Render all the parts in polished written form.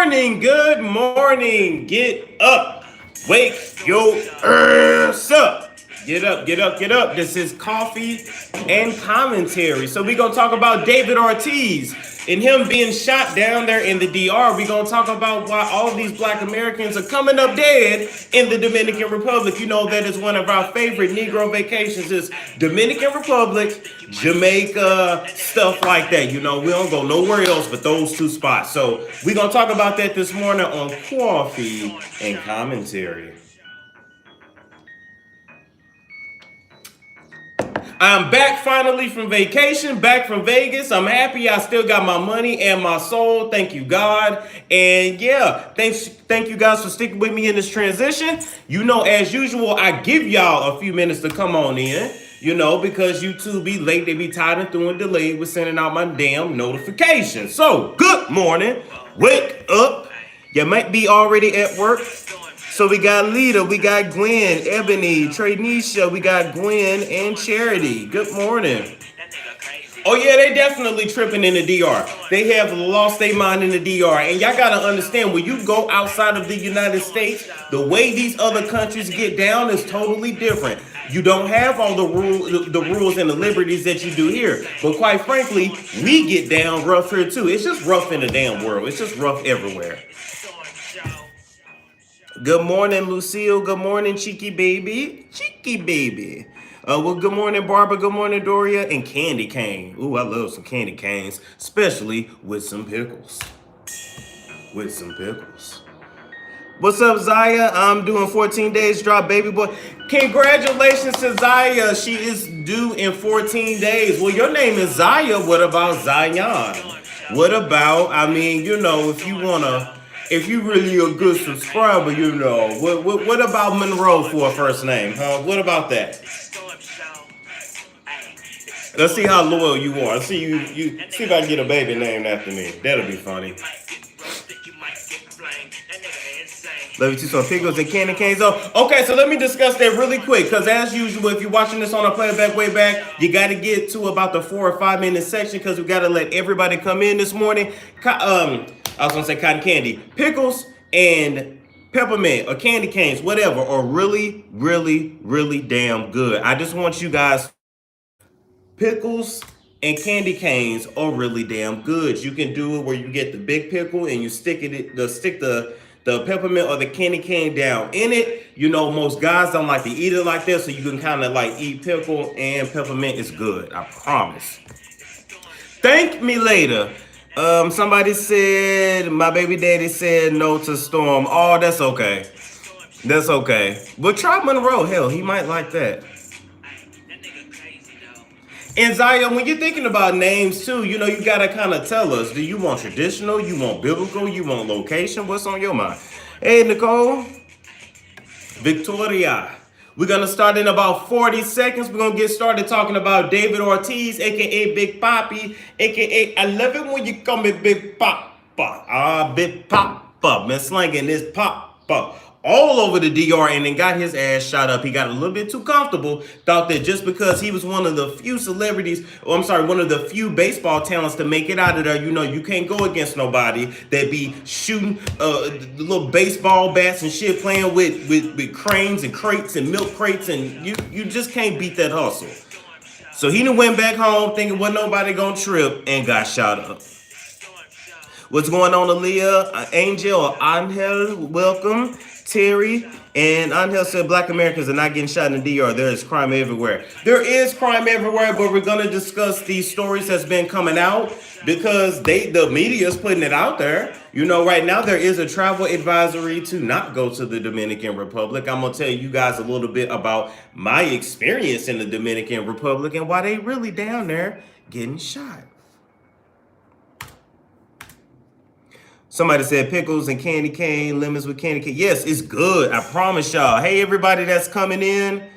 Good morning. Get up. Wake your ass up. Get up, get up, get up. This is coffee and commentary. So we're going to talk about David Ortiz and him being shot down there in the DR. We're going to talk about why all these black Americans are coming up dead in the Dominican Republic. You know that is one of our favorite Negro vacations is Dominican Republic, Jamaica, stuff like that. You know, we don't go nowhere else but those two spots. So we're going to talk about that this morning on coffee and commentary. I'm back finally from vacation, back from Vegas. I'm happy I still got my money and my soul. Thank you, God. And yeah, thank you guys for sticking with me in this transition. You know, as usual, I give y'all a few minutes to come on in. You know, because YouTube be late, they be tired and through and delayed with sending out my damn notifications. So, good morning. Wake up. You might be already at work. So we got Lita, we got Gwen, Ebony, Treynisha, we got Gwen and Charity. Good morning. Oh yeah, they definitely tripping in the DR. They have lost their mind in the DR. And y'all gotta understand, when you go outside of the United States, the way these other countries get down is totally different. You don't have all the rules and the liberties that you do here. But quite frankly, we get down rough here too. It's just rough in the damn world. It's just rough everywhere. Good morning, Lucille. Good morning, Cheeky Baby. Cheeky Baby. Well, good morning, Barbara. Good morning, Doria. And Candy Cane. Ooh, I love some candy canes, especially with some pickles. With some pickles. What's up, Zaya? I'm doing 14 days drop, baby boy. Congratulations to Zaya. She is due in 14 days. Well, your name is Zaya. What about Zion? What about, I mean, you know, if you want to... If you really a good subscriber, you know, what about Monroe for a first name, huh? What about that? Let's see how loyal you are. See see if I can get a baby named after me. That'll be funny. Love you too, some pickles and candy canes. Oh, okay, so let me discuss that really quick. Because as usual, if you're watching this on a playback way back, you got to get to about the 4 or 5 minute section because we got to let everybody come in this morning. I was going to say cotton candy. Pickles and peppermint or candy canes, whatever, are really, really, really damn good. I just want you guys... Pickles and candy canes are really damn good. You can do it where you get the big pickle and you stick the peppermint or the candy cane down in it. You know, most guys don't like to eat it like this, so you can kind of like eat pickle and peppermint is good. I promise. Thank me later. Somebody said, my baby daddy said no to Storm. Oh, that's okay. That's okay. But try Monroe. Hell, he might like that. And Zion, when you're thinking about names too, you know, you gotta kind of tell us, do you want traditional, you want biblical, you want location? What's on your mind? Hey, Nicole. Victoria. We're going to start in about 40 seconds. We're going to get started talking about David Ortiz, a.k.a. Big Papi, a.k.a. I love it when you call me Big Papa. Big Papa. Been slanging this Papa all over the DR and then got his ass shot up. He got a little bit too comfortable. Thought that just because he was one of the few celebrities, one of the few baseball talents to make it out of there, you know, you can't go against nobody that be shooting little baseball bats and shit, playing with cranes and crates and milk crates, and you just can't beat that hustle. So he done went back home thinking wasn't nobody gonna trip and got shot up. What's going on, Aaliyah? Angel, Angel, welcome. Terry and Angel said black Americans are not getting shot in the DR. There is crime everywhere. There is crime everywhere, but we're going to discuss these stories that's been coming out because the media is putting it out there. You know, right now there is a travel advisory to not go to the Dominican Republic. I'm going to tell you guys a little bit about my experience in the Dominican Republic and why they really down there getting shot. Somebody said pickles and candy cane, lemons with candy cane. Yes, it's good. I promise y'all. Hey, everybody that's coming in.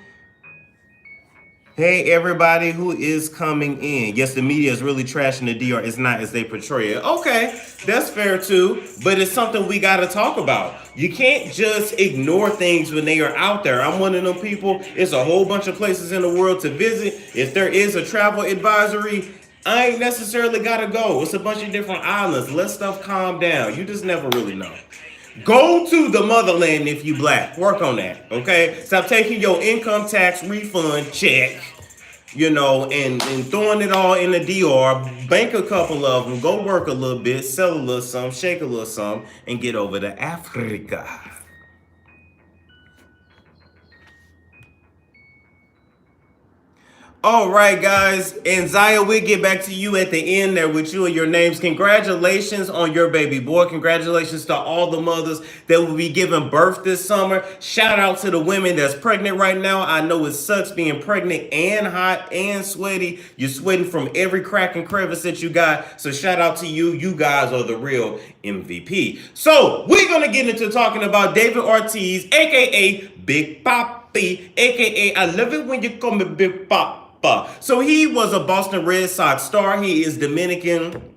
Hey, everybody who is coming in. Yes, the media is really trashing the DR. It's not as they portray it. Okay, that's fair too. But it's something we got to talk about. You can't just ignore things when they are out there. I'm one of them people. It's a whole bunch of places in the world to visit. If there is a travel advisory, I ain't necessarily gotta go. It's a bunch of different islands. Let stuff calm down. You just never really know. Go to the motherland if you black. Work on that, okay? Stop taking your income tax refund check, and throwing it all in the DR. Bank a couple of them. Go work a little bit, sell a little something, shake a little something, and get over to Africa. All right, guys, and Zaya, we'll get back to you at the end there with you and your names. Congratulations on your baby boy. Congratulations to all the mothers that will be giving birth this summer. Shout out to the women that's pregnant right now. I know it sucks being pregnant and hot and sweaty. You're sweating from every crack and crevice that you got. So shout out to you. You guys are the real MVP. So we're going to get into talking about David Ortiz, a.k.a. Big Papi, a.k.a. I love it when you call me Big Pop. So he was a Boston Red Sox star. He is Dominican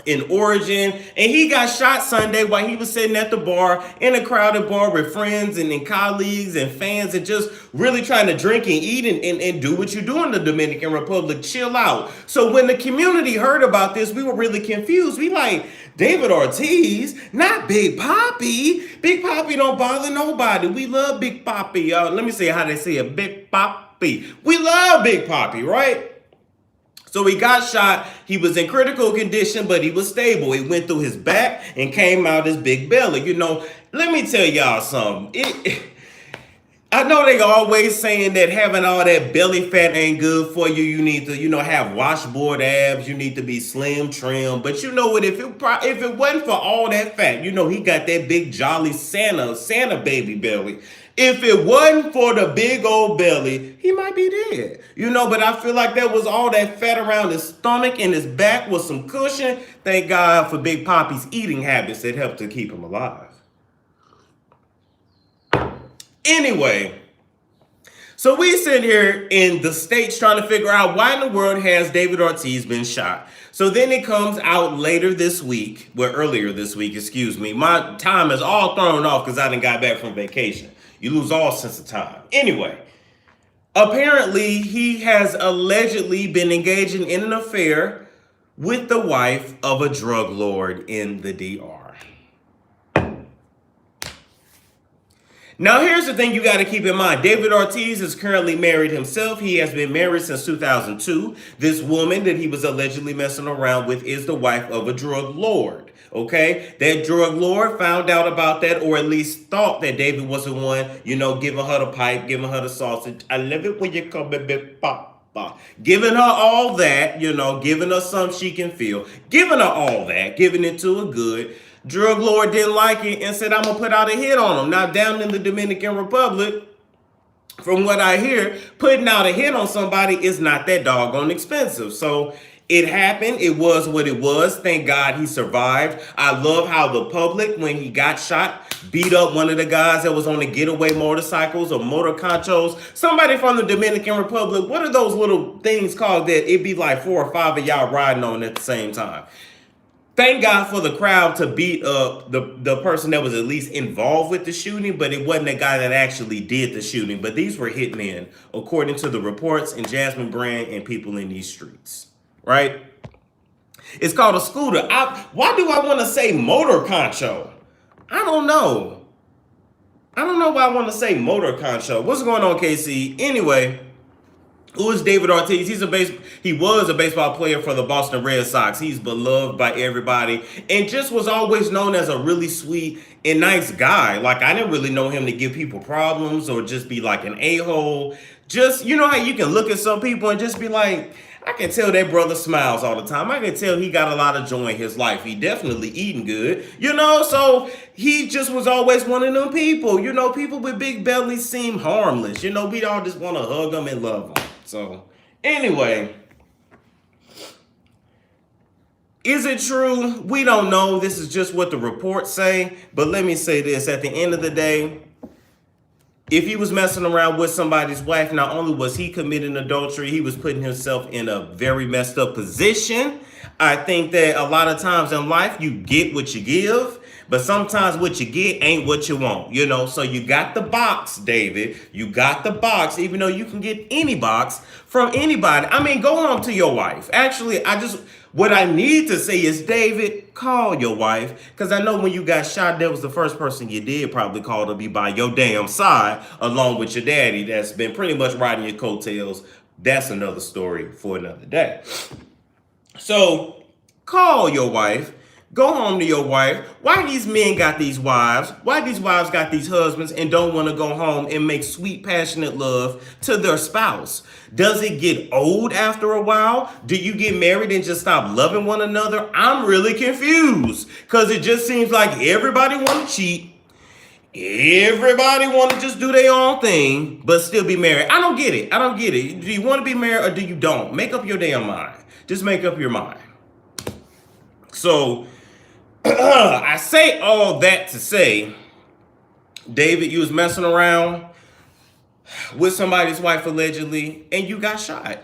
in origin, and he got shot Sunday while he was sitting at the bar in a crowded bar with friends and colleagues and fans and just really trying to drink and eat and do what you do in the Dominican Republic. Chill out. So when the community heard about this, we were really confused. We like, David Ortiz, not Big Papi. Big Papi don't bother nobody. We love Big Papi. Let me say how they say it. Big Papi. We love Big Papi, right? So he got shot. He was in critical condition, but he was stable. He went through his back and came out his big belly. Let me tell y'all something. I know they always saying that having all that belly fat ain't good for you. You need to, have washboard abs. You need to be slim, trim. But you know what? If it wasn't for all that fat, he got that big jolly Santa baby belly. If it wasn't for the big old belly, he might be dead. But I feel like there was all that fat around his stomach and his back with some cushion. Thank God for Big Papi's eating habits that helped to keep him alive. Anyway, so we sit here in the States trying to figure out why in the world has David Ortiz been shot. So then it comes out earlier this week, excuse me. My time is all thrown off because I done got back from vacation. You lose all sense of time. Anyway, apparently he has allegedly been engaging in an affair with the wife of a drug lord in the DR. Now, here's the thing you got to keep in mind. David Ortiz is currently married himself. He has been married since 2002. This woman that he was allegedly messing around with is the wife of a drug lord. Okay, that drug lord found out about that, or at least thought that David was the one, giving her the pipe, giving her the sausage. I love it when you call me Big Papa. Giving her all that, giving her something she can feel. Giving her all that, giving it to her good. Drug lord didn't like it and said, I'm going to put out a hit on him. Now, down in the Dominican Republic, from what I hear, putting out a hit on somebody is not that doggone expensive. So it happened. It was what it was. Thank God he survived. I love how the public, when he got shot, beat up one of the guys that was on the getaway motorcycles or motor conchos. Somebody from the Dominican Republic. What are those little things called that it'd be like 4 or 5 of y'all riding on at the same time? Thank God for the crowd to beat up the person that was at least involved with the shooting, but it wasn't the guy that actually did the shooting. But these were hitmen, according to the reports in Jasmine Brand and people in these streets. Right? It's called a scooter. Why do I want to say motor concho? I don't know. I don't know why I want to say motor concho. What's going on, KC? Anyway, who is David Ortiz? He was a baseball player for the Boston Red Sox. He's beloved by everybody and just was always known as a really sweet and nice guy. Like, I didn't really know him to give people problems or just be like an a-hole. Just, you know how you can look at some people and just be like, I can tell that brother smiles all the time. I can tell he got a lot of joy in his life. He definitely eating good, so he just was always one of them people. People with big bellies seem harmless. We all just want to hug them and love them. So anyway, is it true? We don't know. This is just what the reports say. But let me say this. At the end of the day, if he was messing around with somebody's wife, not only was he committing adultery, he was putting himself in a very messed up position. I think that a lot of times in life, you get what you give. But sometimes what you get ain't what you want, you know? So you got the box, David. You got the box, even though you can get any box from anybody. I mean, go on to your wife. Actually, what I need to say is, David, call your wife. Because I know when you got shot, that was the first person you did probably call to be by your damn side, along with your daddy that's been pretty much riding your coattails. That's another story for another day. So call your wife. Go home to your wife. Why these men got these wives? Why these wives got these husbands and don't want to go home and make sweet, passionate love to their spouse? Does it get old after a while? Do you get married and just stop loving one another? I'm really confused because it just seems like everybody want to cheat. Everybody want to just do their own thing, but still be married. I don't get it. I don't get it. Do you want to be married or do you don't? Make up your damn mind. Just make up your mind. So, I say all that to say, David, you was messing around with somebody's wife allegedly, and you got shot.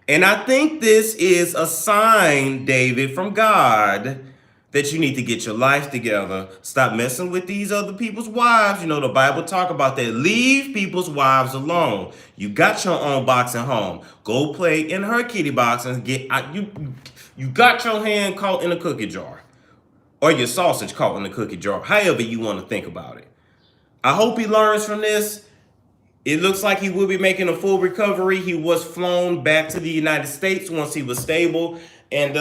And I think this is a sign, David, from God that you need to get your life together. Stop messing with these other people's wives. You know, the Bible talk about that. Leave people's wives alone. You got your own box at home. Go play in her kitty box and get out. You got your hand caught in a cookie jar. Or your sausage caught in the cookie jar, however you want to think about it. I hope he learns from this. It looks like he will be making a full recovery. He was flown back to the United States once he was stable. And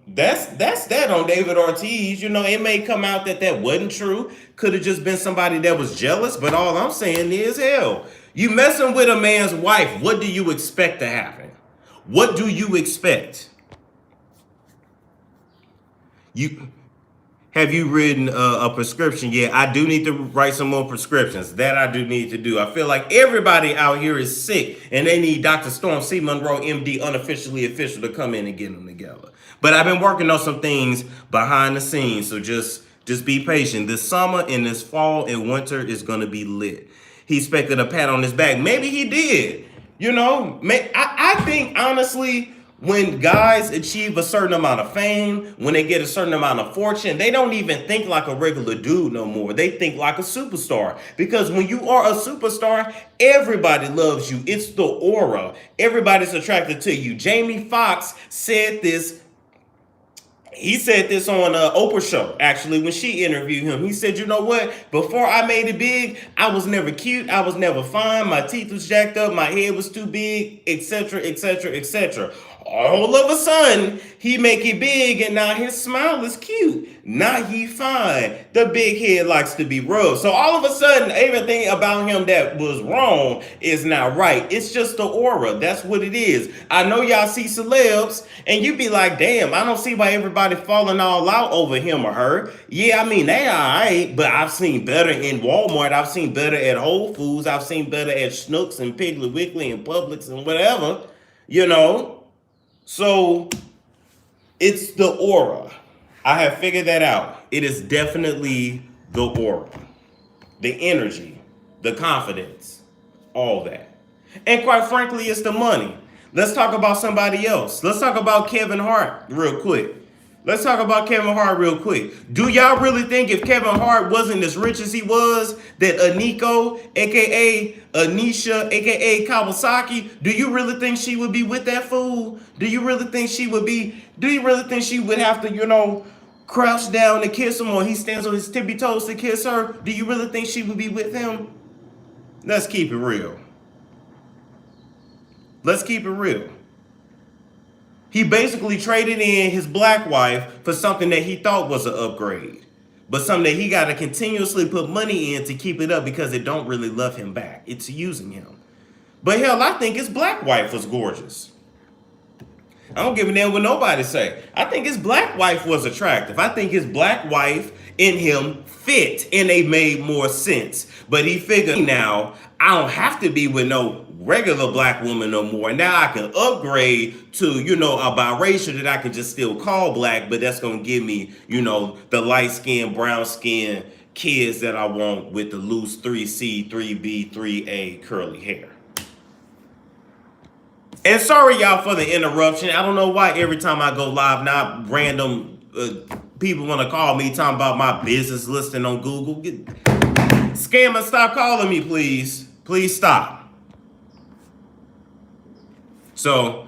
that's that on David Ortiz. You know, it may come out that wasn't true. Could have just been somebody that was jealous. But all I'm saying is, hell, you messing with a man's wife. What do you expect to happen? What do you expect? Have you written a prescription yet? I do need to write some more prescriptions. That I do need to do. I feel like everybody out here is sick and they need Dr. Storm C. Monroe, MD, unofficially official, to come in and get them together. But I've been working on some things behind the scenes, so just be patient. This summer and this fall and winter is going to be lit. He expected a pat on his back. Maybe he did. You know, I think, honestly, when guys achieve a certain amount of fame, when they get a certain amount of fortune, they don't even think like a regular dude no more. They think like a superstar. Because when you are a superstar, everybody loves you. It's the aura. Everybody's attracted to you. Jamie Foxx said this. He said this on Oprah's show, actually, when she interviewed him. He said, you know what? Before I made it big, I was never cute. I was never fine. My teeth was jacked up. My head was too big, etc., etc., etc. All of a sudden, he make it big, and now his smile is cute. Now he fine. The big head likes to be rubbed. So all of a sudden, everything about him that was wrong is now right. It's just the aura. That's what it is. I know y'all see celebs, and you be like, damn, I don't see why everybody falling all out over him or her. Yeah, I mean, they all right, but I've seen better in Walmart. I've seen better at Whole Foods. I've seen better at Schnucks and Piggly Wiggly and Publix and whatever, you know. So it's the aura. I have figured that out. It is definitely the aura, the energy, the confidence, all that. And quite frankly, it's the money. Let's talk about somebody else. Let's talk about Kevin Hart real quick. Let's talk about Kevin Hart real quick. Do y'all really think if Kevin Hart wasn't as rich as he was, that Aniko, a.k.a. Anisha, a.k.a. Kawasaki, do you really think she would be with that fool? Do you really think she would have to, you know, crouch down to kiss him, or he stands on his tippy toes to kiss her? Do you really think she would be with him? Let's keep it real. Let's keep it real. He basically traded in his black wife for something that he thought was an upgrade, but something that he got to continuously put money in to keep it up because it don't really love him back. It's using him. But hell, I think his black wife was gorgeous. I don't give a damn what nobody say. I think his black wife was attractive. I think his black wife in him fit, and they made more sense. But he figured, now I don't have to be with no regular black woman no more. Now I can upgrade to, you know, a biracial that I can just still call black, but that's going to give me, you know, the light skin, brown skin kids that I want with the loose 3C, 3B, 3A curly hair. And sorry, y'all, for the interruption. I don't know why every time I go live now, random people want to call me talking about my business listing on Google. Scammer, stop calling me, please. Please stop. So,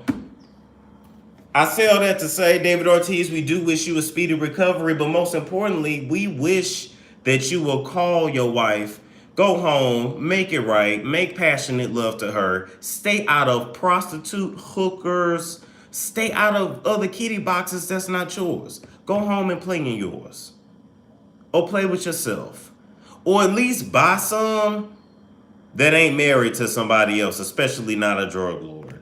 I say all that to say, David Ortiz, we do wish you a speedy recovery, but most importantly, we wish that you will call your wife, go home, make it right, make passionate love to her, stay out of prostitute, hookers, stay out of other kitty boxes that's not yours. Go home and play in yours. Or play with yourself. Or at least buy some that ain't married to somebody else, especially not a drug lord.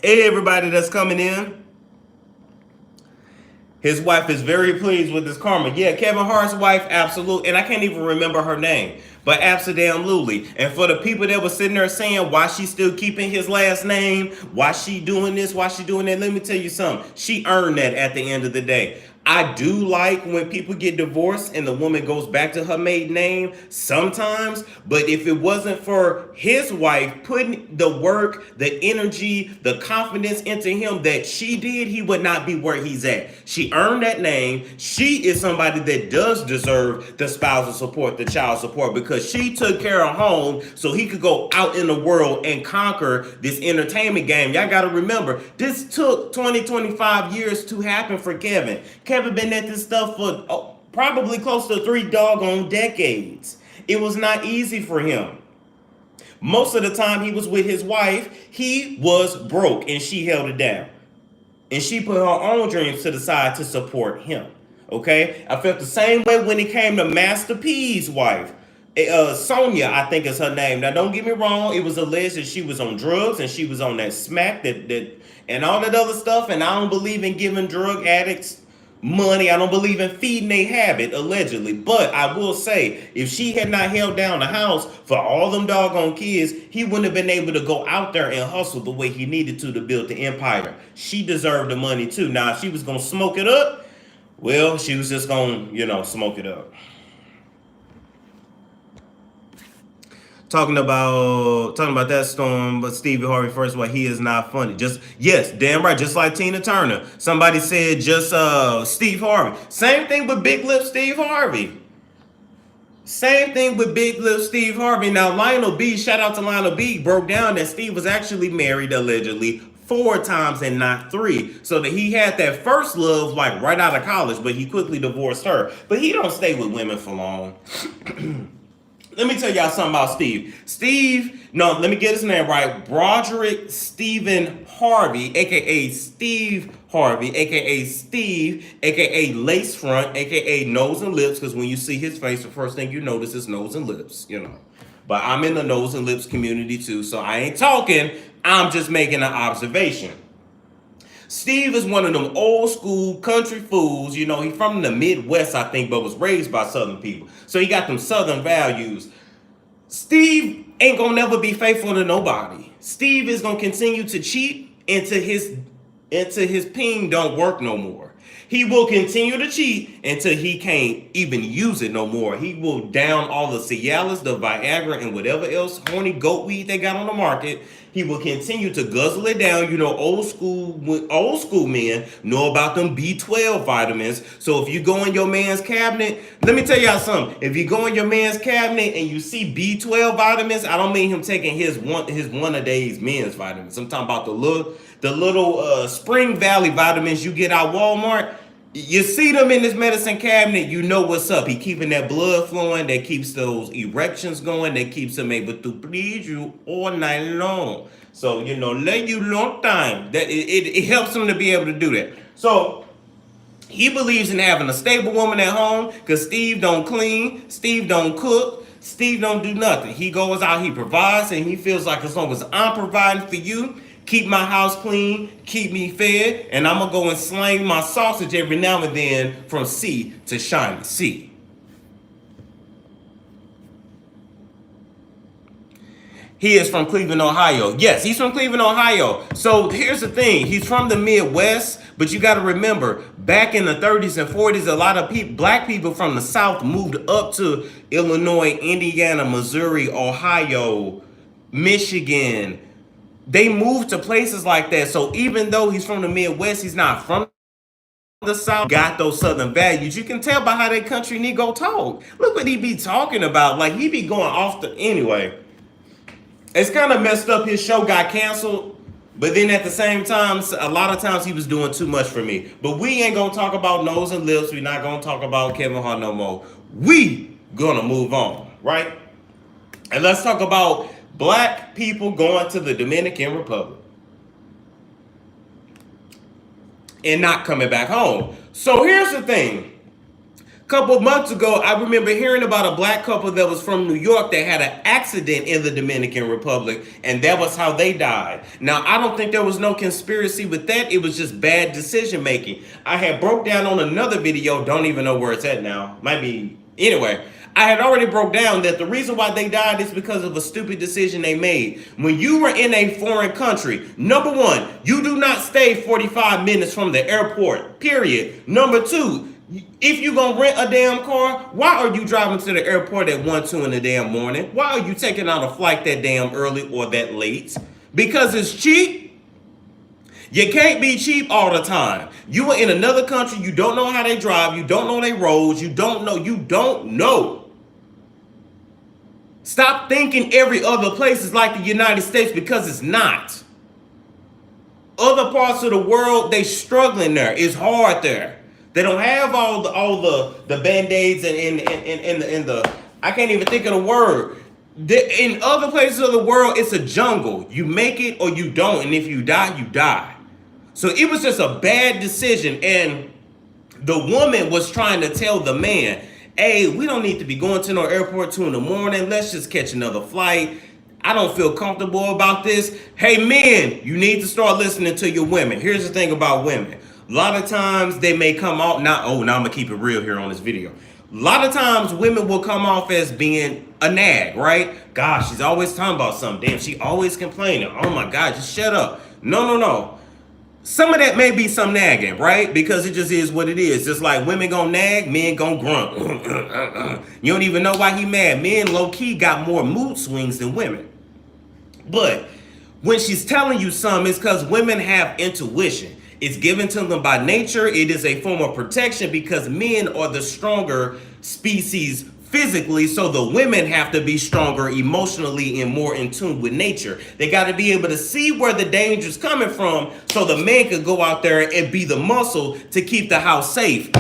Hey, everybody that's coming in. His wife is very pleased with his karma. Yeah, Kevin Hart's wife, absolutely. And I can't even remember her name. But absolutely. And for the people that were sitting there saying why she's still keeping his last name, why she doing this, why she doing that, let me tell you something. She earned that at the end of the day. I do like when people get divorced and the woman goes back to her maiden name sometimes, but if it wasn't for his wife putting the work, the energy, the confidence into him that she did, he would not be where he's at. She earned that name. She is somebody that does deserve the spousal support, the child support, because she took care of home so he could go out in the world and conquer this entertainment game. Y'all got to remember, this took 25 years to happen for Kevin. Kevin been at this stuff for probably close to 3 doggone decades. It was not easy for him. Most of the time he was with his wife, he was broke and she held it down. And she put her own dreams to the side to support him. Okay? I felt the same way when it came to Master P's wife. Sonia, I think is her name. Now, don't get me wrong. It was alleged that she was on drugs and she was on that smack that and all that other stuff. And I don't believe in giving drug addicts money. I don't believe in feeding a habit, allegedly. But I will say, if she had not held down the house for all them doggone kids, he wouldn't have been able to go out there and hustle the way he needed to build the empire. She deserved the money too. Now, if she was going to smoke it up, well, she was just going to, smoke it up. Talking about that storm, but Stevie Harvey first of all, he is not funny. Yes, damn right. Just like Tina Turner. Somebody said Steve Harvey. Same thing with Big Lip Steve Harvey. Same thing with Big Lip Steve Harvey. Now Lionel B, shout out to Lionel B, broke down that Steve was actually married allegedly 4 times and not 3. So that he had that first love like right out of college, but he quickly divorced her. But he don't stay with women for long. Let me tell y'all something about Steve. No, let me get his name right. Broderick Stephen Harvey, a.k.a. Steve Harvey, a.k.a. Steve, a.k.a. Lace Front, a.k.a. Nose and Lips, because when you see his face, the first thing you notice is nose and lips, But I'm in the nose and lips community too, so I ain't talking. I'm just making an observation. Steve is one of them old school country fools. He from the Midwest, I think, but was raised by Southern people. So he got them Southern values. Steve ain't gonna never be faithful to nobody. Steve is gonna continue to cheat until his ping don't work no more. He will continue to cheat until he can't even use it no more. He will down all the Cialis, the Viagra, and whatever else horny goat weed they got on the market. He will continue to guzzle it down. Old school men know about them B12 vitamins. So if you go in your man's cabinet, let me tell y'all something. If you go in your man's cabinet and you see B12 vitamins, I don't mean him taking his one a day's men's vitamins. I'm talking about the little Spring Valley vitamins you get out Walmart. You see them in his medicine cabinet, you know what's up. He keeping that blood flowing, that keeps those erections going, that keeps him able to please you all night long. So, let you long time. That it helps him to be able to do that. So, he believes in having a stable woman at home because Steve don't clean, Steve don't cook, Steve don't do nothing. He goes out, he provides, and he feels like as long as I'm providing for you, keep my house clean, keep me fed, and I'm going to go and slang my sausage every now and then from sea to shiny sea. He is from Cleveland, Ohio. Yes, he's from Cleveland, Ohio. So here's the thing. He's from the Midwest, but you got to remember, back in the 30s and 40s, a lot of black people from the South moved up to Illinois, Indiana, Missouri, Ohio, Michigan, They move to places like that. So even though he's from the Midwest, he's not from the South. Got those Southern values. You can tell by how that country Negro talk. Look what he be talking about. Like, he be going off the... Anyway, it's kind of messed up. His show got canceled. But then at the same time, a lot of times he was doing too much for me. But we ain't going to talk about nose and lips. We're not going to talk about Kevin Hart no more. We going to move on, right? And let's talk about black people going to the Dominican Republic and not coming back home. So here's the thing. A couple of months ago, I remember hearing about a black couple that was from New York that had an accident in the Dominican Republic, and that was how they died. Now, I don't think there was no conspiracy with that. It was just bad decision making. I had broke down on another video, don't even know where it's at now. Might be, anyway. I had already broke down that the reason why they died is because of a stupid decision they made. When you were in a foreign country, number one, you do not stay 45 minutes from the airport, period. Number two, if you're going to rent a damn car, why are you driving to the airport at 1, 2 in the damn morning? Why are you taking out a flight that damn early or that late? Because it's cheap? You can't be cheap all the time. You are in another country, you don't know how they drive, you don't know their roads, you don't know. Stop thinking every other place is like the United States, because it's not. Other parts of the world, they struggling there. It's hard there. They don't have all the band-aids and the I can't even think of the word. In other places of the world, it's a jungle. You make it or you don't, and if you die, you die. So it was just a bad decision, and the woman was trying to tell the man, hey, we don't need to be going to no airport 2 in the morning. Let's just catch another flight. I don't feel comfortable about this. Hey, men, you need to start listening to your women. Here's the thing about women. A lot of times they may come out, now I'm going to keep it real here on this video. A lot of times women will come off as being a nag, right? Gosh, she's always talking about something. Damn, she always complaining. Oh my God, just shut up. No. Some of that may be some nagging, right? Because it just is what it is. Just like women gonna nag, men gonna grunt. You don't even know why he mad. Men low-key got more mood swings than women. But when she's telling you something, it's because women have intuition. It's given to them by nature. It is a form of protection because men are the stronger species physically, so the women have to be stronger emotionally and more in tune with nature. They got to be able to see where the danger's coming from so the man could go out there and be the muscle to keep the house safe.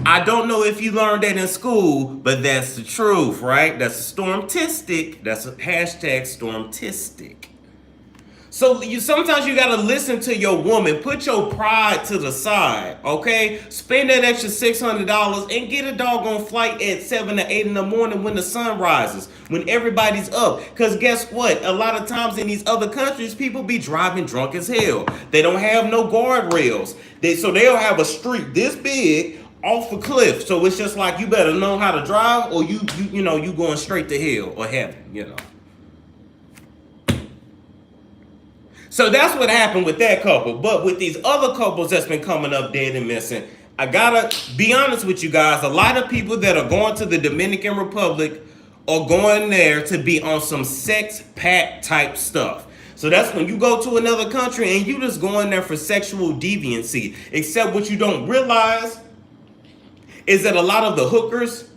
I don't know if you learned that in school, but that's the truth, right? That's stormtistic. That's a hashtag stormtistic. So sometimes you gotta listen to your woman. Put your pride to the side, okay? Spend that extra $600 and get a doggone flight at 7 or 8 in the morning when the sun rises, when everybody's up. Because guess what? A lot of times in these other countries, people be driving drunk as hell. They don't have no guardrails. So they'll have a street this big off a cliff. So it's just like you better know how to drive, or you going straight to hell or heaven, So that's what happened with that couple. But with these other couples that's been coming up dead and missing, I gotta be honest with you guys. A lot of people that are going to the Dominican Republic are going there to be on some sex pact type stuff. So that's when you go to another country and you just going there for sexual deviancy. Except what you don't realize is that a lot of the hookers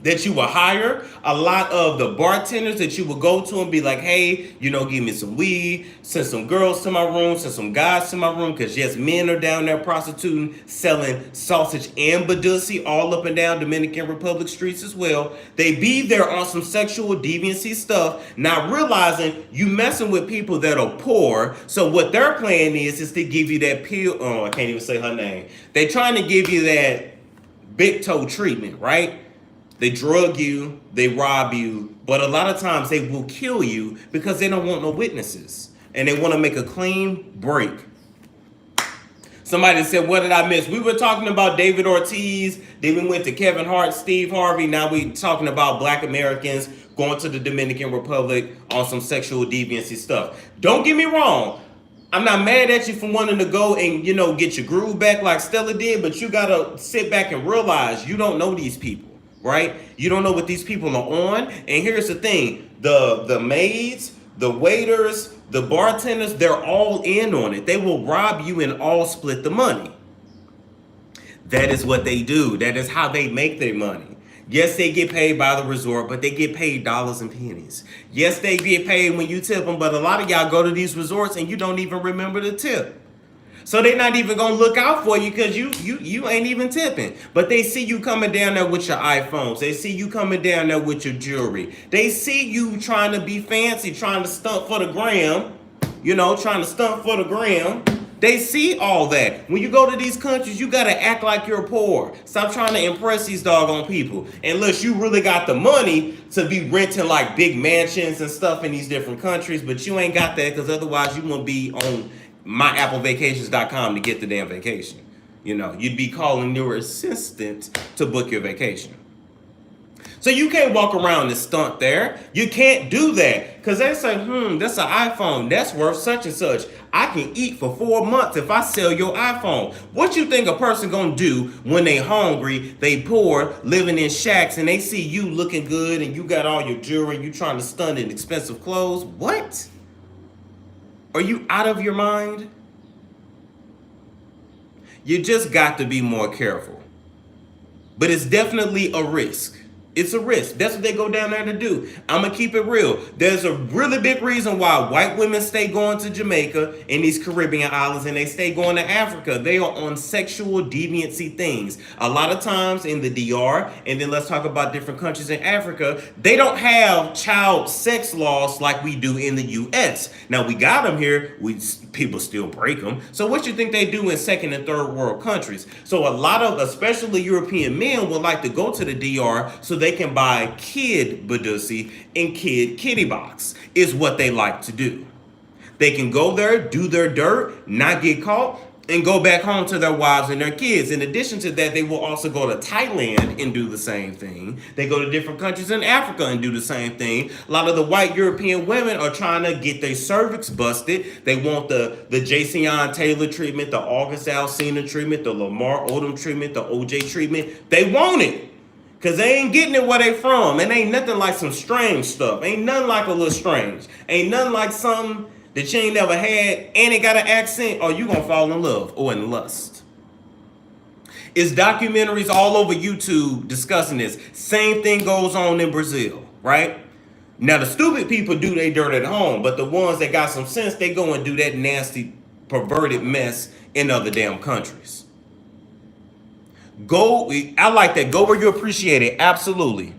that you will hire, a lot of the bartenders that you will go to and be like, hey, give me some weed, send some girls to my room, send some guys to my room, because yes, men are down there prostituting, selling sausage and badussi all up and down Dominican Republic streets as well. They be there on some sexual deviancy stuff, not realizing you messing with people that are poor. So what their plan is to give you that pill. Oh, I can't even say her name. They trying to give you that big toe treatment, right? They drug you, they rob you, but a lot of times they will kill you because they don't want no witnesses and they want to make a clean break. Somebody said, what did I miss? We were talking about David Ortiz, then we went to Kevin Hart, Steve Harvey. Now we talking about black Americans going to the Dominican Republic on some sexual deviancy stuff. Don't get me wrong. I'm not mad at you for wanting to go and, get your groove back like Stella did, but you got to sit back and realize you don't know these people. Right? You don't know what these people are on. And here's the thing. The maids, The waiters, the bartenders, they're all in on it. They will rob you and all split the money. That is what they do. That is how they make their money. Yes, they get paid by the resort, but they get paid dollars and pennies. Yes, they get paid when you tip them, but a lot of y'all go to these resorts and you don't even remember the tip. So they're not even gonna look out for you because you ain't even tipping. But they see you coming down there with your iPhones. They see you coming down there with your jewelry. They see you trying to be fancy, trying to stunt for the gram. Trying to stunt for the gram. They see all that. When you go to these countries, you gotta act like you're poor. Stop trying to impress these doggone people. Unless you really got the money to be renting like big mansions and stuff in these different countries, but you ain't got that because otherwise you won't be on myapplevacations.com to get the damn vacation. You'd be calling your assistant to book your vacation. So you can't walk around and stunt there. You can't do that because they say, that's an iPhone. That's worth such and such. I can eat for 4 months if I sell your iPhone. What you think a person gonna do when they hungry, they poor, living in shacks, and they see you looking good and you got all your jewelry and you trying to stunt in expensive clothes? What? Are you out of your mind? You just got to be more careful. But it's definitely a risk. It's a risk. That's what they go down there to do. I'm going to keep it real. There's a really big reason why white women stay going to Jamaica and these Caribbean islands and they stay going to Africa. They are on sexual deviancy things. A lot of times in the DR, and then let's talk about different countries in Africa, they don't have child sex laws like we do in the U.S. Now, we got them here. People still break them. So what you think they do in second and third world countries? So a lot of, especially European men, would like to go to the DR so they can buy kid Badusi and kid kitty box is what they like to do. They can go there, do their dirt, not get caught, and go back home to their wives and their kids. In addition to that, they will also go to Thailand and do the same thing. They go to different countries in Africa and do the same thing. A lot of the white European women are trying to get their cervix busted. They want the Jason Taylor treatment, the August Alsina treatment, the Lamar Odom treatment, the OJ treatment. They want it. Because they ain't getting it where they from. And ain't nothing like some strange stuff. Ain't nothing like a little strange. Ain't nothing like something that you ain't never had and it got an accent, or you gonna fall in love or in lust. It's documentaries all over YouTube discussing this. Same thing goes on in Brazil, right? Now the stupid people do their dirt at home, but the ones that got some sense, they go and do that nasty, perverted mess in other damn countries. Go, I like that. Go where you appreciate it. Absolutely.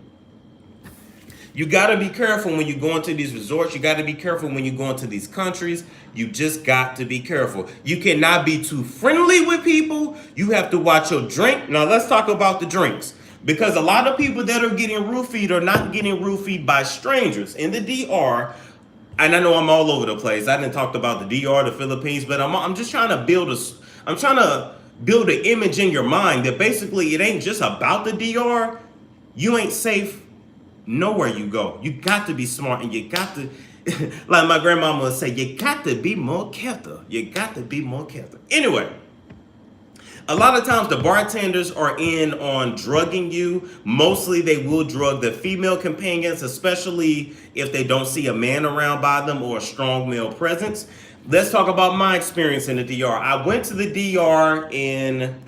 You got to be careful when you go into these resorts. You got to be careful when you go into these countries. You just got to be careful. You cannot be too friendly with people. You have to watch your drink. Now, let's talk about the drinks. Because a lot of people that are getting roofied are not getting roofied by strangers. In the DR, and I know I'm all over the place. I didn't talk about the DR, the Philippines, but I'm just trying to build an image in your mind that basically it ain't just about the DR. You ain't safe nowhere you go. You got to be smart and you got to, like my grandmama would say, you got to be more careful. You got to be more careful. Anyway, a lot of times the bartenders are in on drugging you. Mostly they will drug the female companions, especially if they don't see a man around by them or a strong male presence. Let's talk about my experience in the DR. I went to the DR in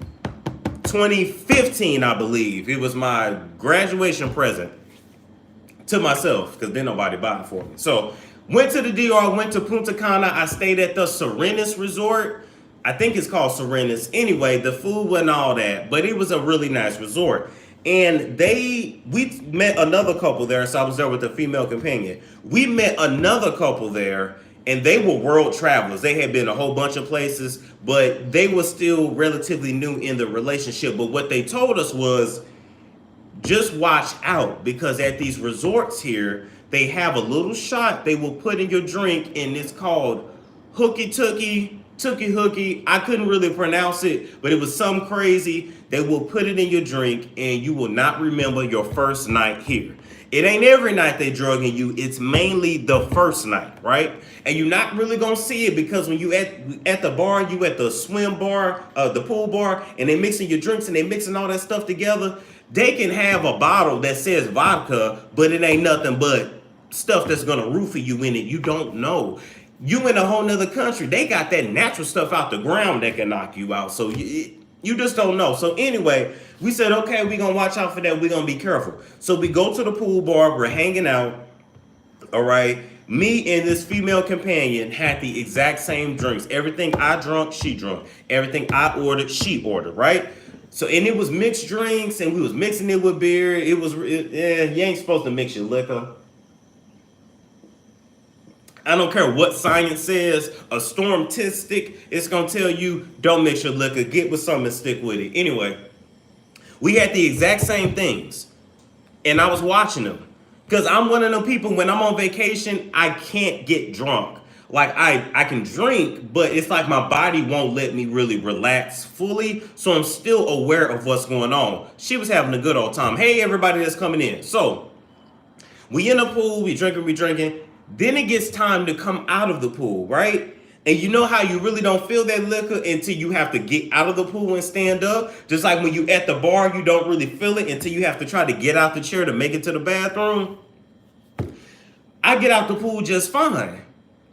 2015, I believe. It was my graduation present to myself because then nobody bought it for me. So went to the DR, went to Punta Cana. I stayed at the Serenis Resort. I think it's called Serenis. Anyway, the food wasn't all that, but it was a really nice resort. And we met another couple there. So I was there with a female companion. We met another couple there. And they were world travelers. They had been a whole bunch of places, but they were still relatively new in the relationship. But what they told us was, just watch out, because at these resorts here, they have a little shot they will put in your drink, and it's called hooky hooky. I couldn't really pronounce it, but it was something crazy. They will put it in your drink, and you will not remember your first night here. It ain't every night they drugging you. It's mainly the first night, right? And you're not really gonna see it because when you at the bar, you at the swim bar, the pool bar, and they mixing your drinks and they mixing all that stuff together. They can have a bottle that says vodka, but it ain't nothing but stuff that's gonna roofie you in it. You don't know. You in a whole nother country. They got that natural stuff out the ground that can knock you out. So you just don't know. So anyway, we said, okay, we're gonna watch out for that. We're gonna be careful. So we go to the pool bar, we're hanging out. All right. Me and this female companion had the exact same drinks. Everything I drunk, she drunk. Everything I ordered, she ordered, right? So, and it was mixed drinks, and we was mixing it with beer. You ain't supposed to mix your liquor. I don't care what science says. A stormtistic is going to tell you, don't mix your liquor. Get with something and stick with it. Anyway, we had the exact same things, and I was watching them. Because I'm one of them people, when I'm on vacation, I can't get drunk. Like, I can drink, but it's like my body won't let me really relax fully. So I'm still aware of what's going on. She was having a good old time. Hey, everybody that's coming in. So we in the pool, we drinking. Then it gets time to come out of the pool, right? And you know how you really don't feel that liquor until you have to get out of the pool and stand up? Just like when you at the bar, you don't really feel it until you have to try to get out the chair to make it to the bathroom. I get out the pool just fine.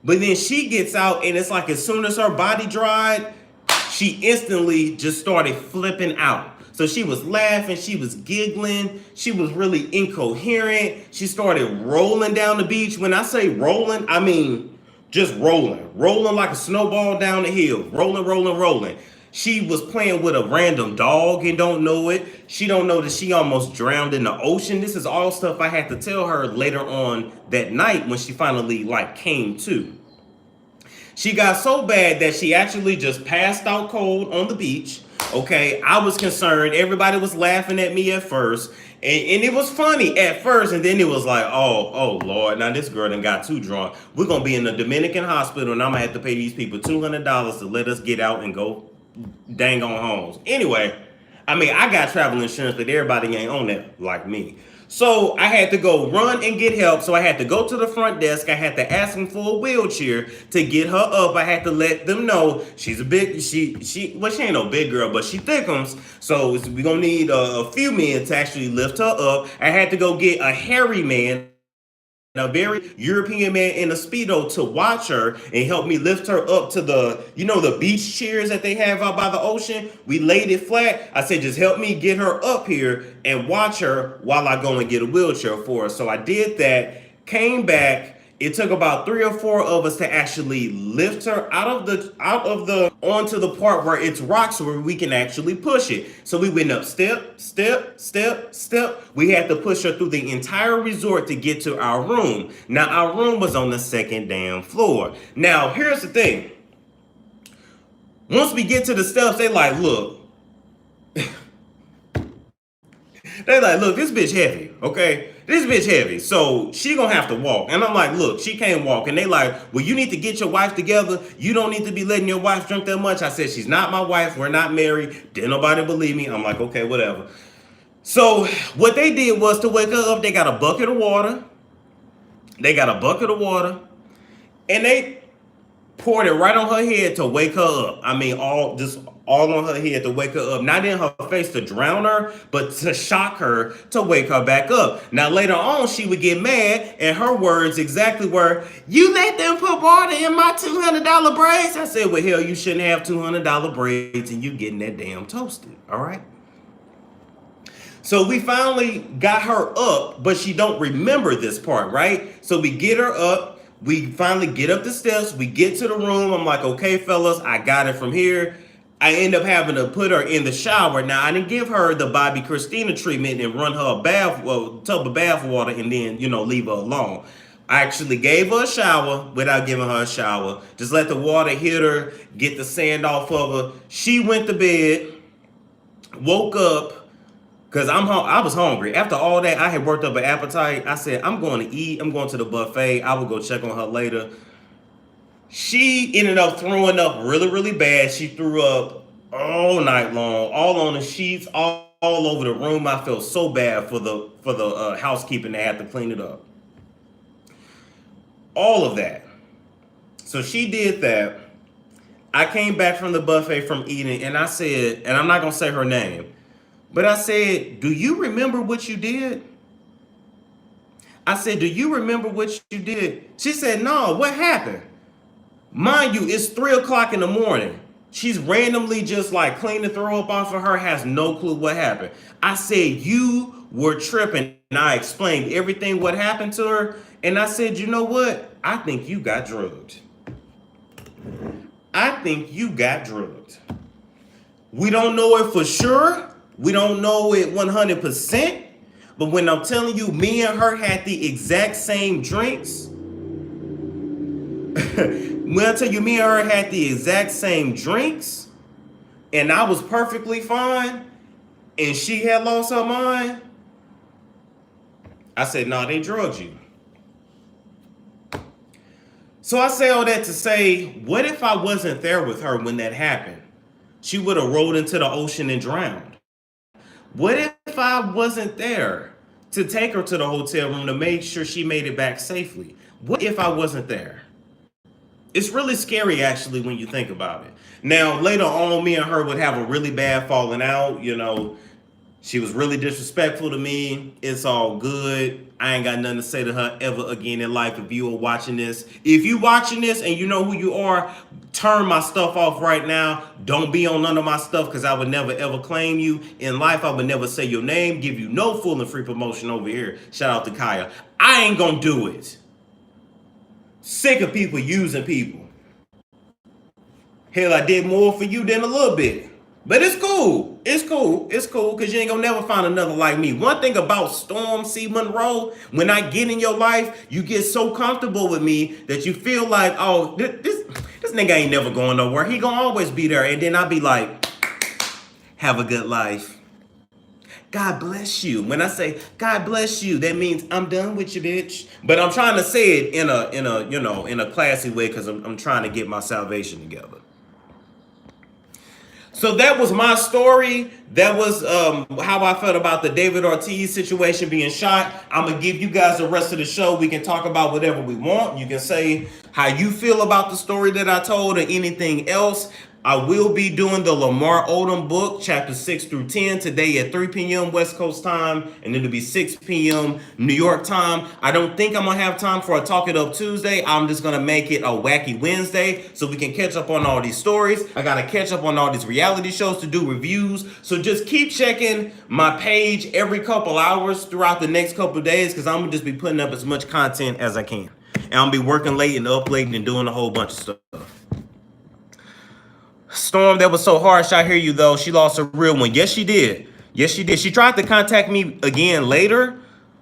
But then she gets out, and it's like as soon as her body dried, she instantly just started flipping out. So she was laughing, she was giggling, she was really incoherent. She started rolling down the beach. When I say rolling, I mean just rolling like a snowball down the hill, rolling. She was playing with a random dog and don't know it. She don't know that she almost drowned in the ocean. This is all stuff I had to tell her later on that night when she finally came to. She got so bad that she actually just passed out cold on the beach. Okay, I was concerned. Everybody was laughing at me at first. And it was funny at first, and then it was like, oh Lord, now this girl done got too drunk. We're going to be in the Dominican hospital, and I'm going to have to pay these people $200 to let us get out and go dang on homes. Anyway, I mean, I got travel insurance, but everybody ain't on that like me. So I had to go run and get help. So I had to go to the front desk. I had to ask them for a wheelchair to get her up. I had to let them know she's a big, she ain't no big girl, but she thickums. So we're going to need a few men to actually lift her up. I had to go get a hairy man, a very European man in a Speedo to watch her and help me lift her up to the beach chairs that they have out by the ocean. We laid it flat. I said, just help me get her up here and watch her while I go and get a wheelchair for her. So I did that, came back. It took about 3 or 4 of us to actually lift her onto the part where it's rocks where we can actually push it. So we went up step. We had to push her through the entire resort to get to our room. Now our room was on the 2nd damn floor. Now here's the thing. Once we get to the steps, they like, look. They like, look, this bitch heavy, okay? This bitch heavy, so she gonna have to walk. And I'm like, look, she can't walk. And they like, well, you need to get your wife together. You don't need to be letting your wife drink that much. I said, she's not my wife. We're not married. Didn't nobody believe me. I'm like, okay, whatever. So what they did was to wake her up, they got a bucket of water. And they poured it right on her head to wake her up. I mean, all on her head to wake her up. Not in her face to drown her, but to shock her to wake her back up. Now later on, she would get mad, and her words exactly were, "You let them put water in my $200 braids." I said, well, hell, you shouldn't have $200 braids, and you getting that damn toasted, all right? So we finally got her up, but she don't remember this part, right? So we get her up. We finally get up the steps. We get to the room. I'm like, okay, fellas, I got it from here. I end up having to put her in the shower. Now, I didn't give her the Bobby Christina treatment and run her a tub of bath water and then, leave her alone. I actually gave her a shower without giving her a shower. Just let the water hit her, get the sand off of her. She went to bed, woke up, because I was hungry. After all that, I had worked up an appetite. I said, I'm going to eat. I'm going to the buffet. I will go check on her later. She ended up throwing up really, really bad. She threw up all night long, all on the sheets, all over the room. I felt so bad for the housekeeping that had to clean it up. All of that. So she did that. I came back from the buffet from eating, and I said, and I'm not going to say her name, but I said, do you remember what you did? I said, do you remember what you did? She said, no, what happened? Mind you, it's 3 o'clock in the morning. She's randomly just like cleaning throw up off of her, has no clue what happened. I said, you were tripping. And I explained everything what happened to her. And I said, you know what? I think you got drugged. I think you got drugged. We don't know it for sure. We don't know it 100%. But when I'm telling you, me and her had the exact same drinks. When I tell you, me and her had the exact same drinks, and I was perfectly fine, and she had lost her mind, I said, no, they drugged you. So I say all that to say, what if I wasn't there with her when that happened? She would have rolled into the ocean and drowned. What if I wasn't there to take her to the hotel room to make sure she made it back safely? What if I wasn't there? It's really scary, actually, when you think about it. Now, later on, me and her would have a really bad falling out. You know, she was really disrespectful to me. It's all good. I ain't got nothing to say to her ever again in life. If you are watching this, if you watching this and you know who you are, turn my stuff off right now. Don't be on none of my stuff, because I would never ever claim you. In life, I would never say your name, give you no full and free promotion over here. Shout out to Kaya. I ain't gonna do it. Sick of people using people. Hell, I did more for you than a little bit. But it's cool. It's cool. It's cool, because you ain't gonna never find another like me. One thing about Storm C. Monroe, when I get in your life, you get so comfortable with me that you feel like, oh, this nigga ain't never going nowhere. He gonna always be there. And then I'll be like, have a good life. God bless you. When I say God bless you, that means I'm done with you, bitch. But I'm trying to say it in a classy way, because I'm trying to get my salvation together. So that was my story. That was how I felt about the David Ortiz situation being shot. I'm going to give you guys the rest of the show. We can talk about whatever we want. You can say how you feel about the story that I told or anything else. I will be doing the Lamar Odom book, chapters 6 through 10, today at 3 p.m. West Coast time, and it'll be 6 p.m. New York time. I don't think I'm going to have time for a Talk It Up Tuesday. I'm just going to make it a Wacky Wednesday so we can catch up on all these stories. I got to catch up on all these reality shows to do reviews. So just keep checking my page every couple hours throughout the next couple of days, because I'm going to just be putting up as much content as I can. And I'll be working late and uploading and doing a whole bunch of stuff. Storm, that was so harsh. I hear you, though. She lost a real one. Yes, she did. Yes, she did. She tried to contact me again later,